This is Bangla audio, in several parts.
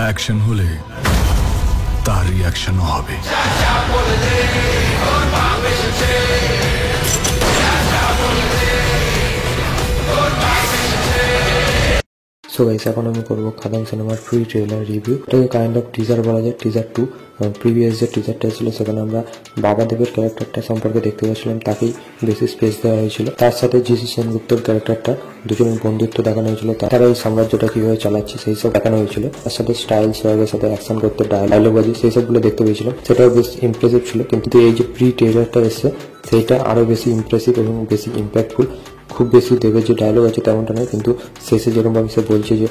অ্যাকশন হলে তার রিয়াকশনও হবে। সো গাইস, এখন আমি করবো খাদান সিনেমার ফ্রি ট্রেলার রিভিউ। এটাকে কাইন্ড অফ টিজার বলা যায়, টিজার 2। প্রিভিয়াস যে টিজারটা ছিল সেখানে আমরা বাবাদেবের ক্যারেক্টারটা সম্পর্কে দেখতে পাচ্ছিলাম, তাকেই বেশি স্পেস দেওয়া হয়েছিল। তার সাথে যিশু সেনগুপ্তর ক্যারেক্টারটা, দুজনের বন্ধুত্ব দেখানো হয়েছিল, তারা এই সাম্রাজ্যটা কিভাবে চালাচ্ছে সেই সব দেখানো হয়েছিল। তার সাথে স্টাইল সোয়াগের সাথে অ্যাকশন করতে ডায়লগবাজি সেই সবগুলো দেখতে পেয়েছিলাম, সেটাও বেশ ইমপ্রেসিভ ছিল। কিন্তু এই যে প্রি ট্রেলারটা এসছে সেইটা আরো বেশি ইমপ্রেসিভ এবং বেশি ইম্প্যাক্টফুল। খুব বেশি দেবের যে ডায়লগ আছে তেমনটা নয়, কিন্তু শেষে যেরকমভাবে সে বলছে যে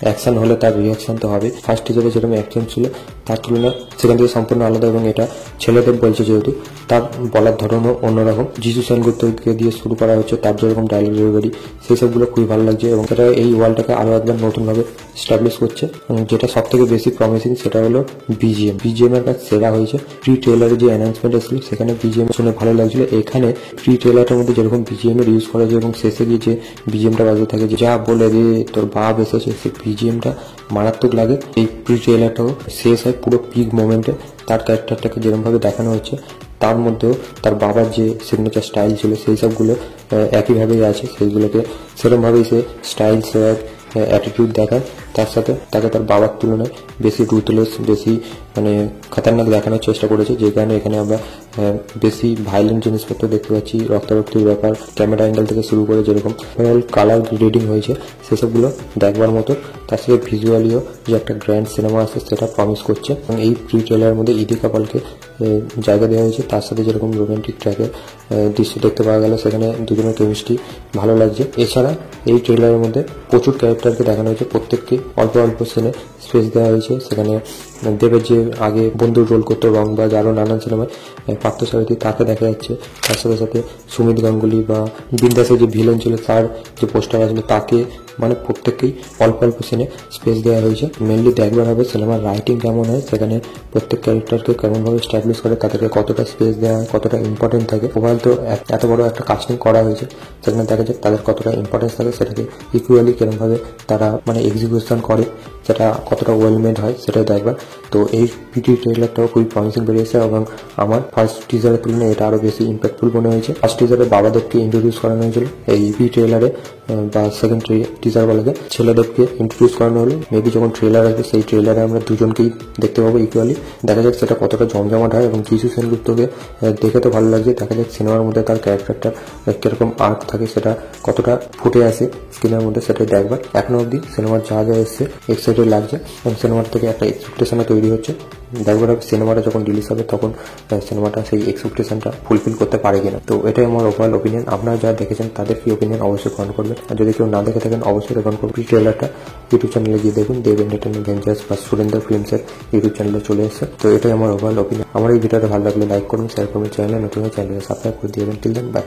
অ্যাকশন হলে তার রিয়াকশন তো হবে। ফার্স্ট টিজারে যেরকম অ্যাকশন ছিল তার তুলনায় সেখান থেকে সম্পূর্ণ আলাদা, এবং এটা ছেলেদের বলছে যেহেতু তার বলার ধরনও অন্যরকম। যিশু সেনগুপ্তকে দিয়ে শুরু করা হচ্ছে, তার যেরকম ডায়লগ ডেলিভারি সেই সবগুলো খুবই ভালো লাগছে, এবং সেটা এই ওয়ার্ল্ডটাকে আরো একবার নতুনভাবে স্টাবলিশ করছে। যেটা সব থেকে বেশি প্রমিসিং সেটা হলো বিজিএম এর কাজ সেরা হয়েছে। প্রি ট্রেলারে যে অ্যানাউন্সমেন্ট এসেছিল সেখানে বিজিএম শুনে ভালো লাগছিল। এখানে প্রি ট্রেলারটার মধ্যে যেরকম বিজিএম এর ইউজ করা যায় এবং শেষে গিয়ে যে বিজিএমটা বাজতে থাকে, যা বলে রে তোর বাপ এসেছে, সেই বিজিএমটা মারাত্মক লাগে। এই প্রি ট্রেলারটাও শেষ হয় পুরো পিক মোমেন্টে। তার ক্যারেক্টারটাকে যেরকম ভাবে দেখানো হচ্ছে তার মধ্যেও তার বাবার যে সিগনেচার স্টাইল ছিল সেই সবগুলো একইভাবেই আছে, সেইগুলোকে সেরকমভাবেই সে স্টাইল সোয়াগ অ্যাটিটিউড দেখায়। তার সাথে তাকে তার বাবার তুলনায় বেশি রুথলেস, বেশি মানে খতরনাক দেখানোর চেষ্টা করেছে, যে কারণে এখানে আমরা বেশি ভাইলেন্ট জিনিসপত্র দেখতে পাচ্ছি, রক্তারক্তির ব্যাপার, ক্যামেরা অ্যাঙ্গেল থেকে শুরু করে যেরকম ওভারঅল কালার গ্রেডিং হয়েছে সেসবগুলো দেখবার মতো। তার সাথে ভিজুয়ালিও যে একটা গ্র্যান্ড সিনেমা আছে সেটা প্রমিস করছে। এবং এই প্রি ট্রেলারের মধ্যে ইদি কাপালকে জায়গা দেওয়া হয়েছে, তার সাথে যেরকম রোমান্টিক ট্র্যাকের দৃশ্য দেখতে পাওয়া গেল, সেখানে দুজনের কেমিস্ট্রি ভালো লাগছে। এছাড়া এই ট্রেলারের মধ্যে প্রচুর ক্যারেক্টারকে দেখানো হয়েছে, প্রত্যেককে অল্প অল্প সিনে স্পেস দেওয়া হয়েছে। সেখানে দেবের যে আগে বন্ধুর রোল করতো রংবাজ, আরো নানান সিনেমায় পার্থসারথী, তাকে দেখা যাচ্ছে। তার সাথে সাথে সুমিত গাঙ্গুলি বা বিন্দাসের যে ভিলেন ছিল তার যে পোস্টার আসলে তাকে, মানে প্রত্যেককেই অল্প অল্প সিনে স্পেস দেওয়া হয়েছে। মেনলি দেখবার হবে সিনেমার রাইটিং কেমন হয়, সেখানে প্রত্যেক ক্যারেক্টারকে কেমনভাবে স্ট্যাবলিশ করে, তাদেরকে কতটা স্পেস দেওয়া হয়, কতটা ইম্পর্টেন্ট থাকে। ওভারঅল তো এত বড় একটা কাস্টিং করা হয়েছে, সেখানে দেখা যায় তাদের কতটা ইম্পর্টেন্স থাকে, সেটাকে ইকুয়ালি কিরমভাবে তারা মানে এক্সিকিউশন করে, সেটা কতটা ওয়েল মেড হয় সেটাই দেখবার। তো এই পিটি ট্রেলারটাও খুবই প্রমিসিং বেরিয়েছে, এবং আমার ফার্স্ট টিজারের তুলনায় এটা আরো বেশি ইম্প্যাক্টফুল মনে হয়েছে। ফার্স্ট টিজারে বাবাদেবকে ইন্ট্রোডিউস করানো হয়েছিল, এই পি ট্রেলারে বা সেকেন্ড টিজার বলাকে ছেলেদেরকে ইন্ট্রোডিউস করানো হলো। মেবি যখন ট্রেলার আসবে সেই ট্রেলারে আমরা দুজনকেই দেখতে পাবো ইকুয়ালি। দেখা যাক সেটা কতটা জমজমাট হয়, এবং যিশু সেনগুপ্তকে দেখে তো ভালো লাগছে। দেখা যাক সিনেমার মধ্যে তার ক্যারেক্টারটা কিরকম আর্ক থাকে, সেটা কতটা ফুটে আসে স্ক্রিনের মধ্যে, সেটাই দেখবার। এখনো অব্দি সিনেমার যা যা এসছে এক্সাইটেড লাগছে, এবং সিনেমার থেকে একটা এক্সপেকটেশনে তৈরি হচ্ছে। দেখবার হবে সিনেমাটা যখন রিলিজ হবে তখন সিনেমাটা সেই এক্সপেকটেশনটা ফুলফিল করতে পারে কিনা। তো এটাই আমার ওভারঅল ওপিনিয়ন। আপনারা যারা দেখেছেন তাদের কি ওপিনিয়ন অবশ্যই কমেন্ট করবেন, আর যদি কেউ না দেখে থাকেন অবশ্যই রেকমেন্ড করবেন। ট্রেলারটা ইউটিউব চ্যানেলে গিয়ে দেখুন, দেব এন্টারটেইনমেন্ট ভেঞ্চার্স বা সুরেন্দ্র ফিল্মসের ইউটিউব চ্যানেলে চলে এসেছে। তো এটাই আমার ওভারঅল ওপিনিয়ন। আমার এই ভিডিওটা ভালো লাগলে লাইক করুন, শেয়ার করুন, চ্যানেলে নতুন চ্যানেলে সাবস্ক্রাইব করে দিয়ে দেবেন। Till then by.